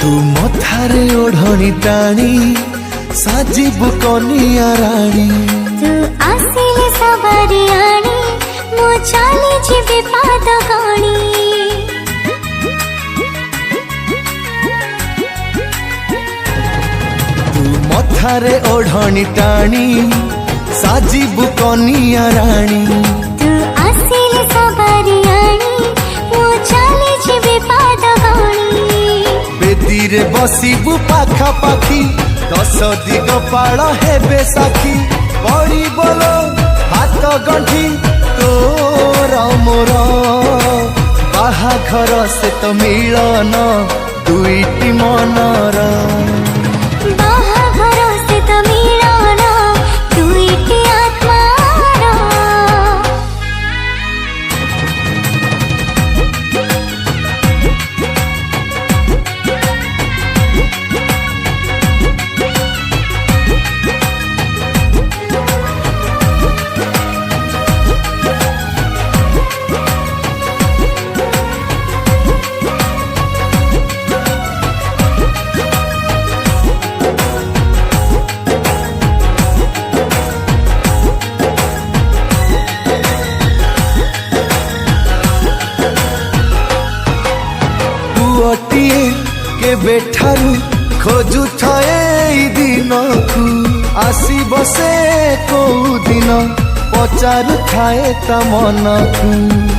तू मथारे ओढ़णी टाणी साजिबु कनिया राणी तू आसिले सवारी आणी मो चाली जिबे पाद गणी मथारे ओढ़णी टाणी साजिबु कनिया राणी तू आसिले सवारी आणी मो चाली जिबे पाद गणी बेदीरे बसिबु पाखा पाखी 10 दिग पाड़ हेबे साखी पड़ी बोलो हाथ गंठी तोर मोर बाहाघर से तो मिलन दुईटी मनर के बेठारू खोजु थे दिन को आसीब से कौ दिन पचारू थाए ता मन को।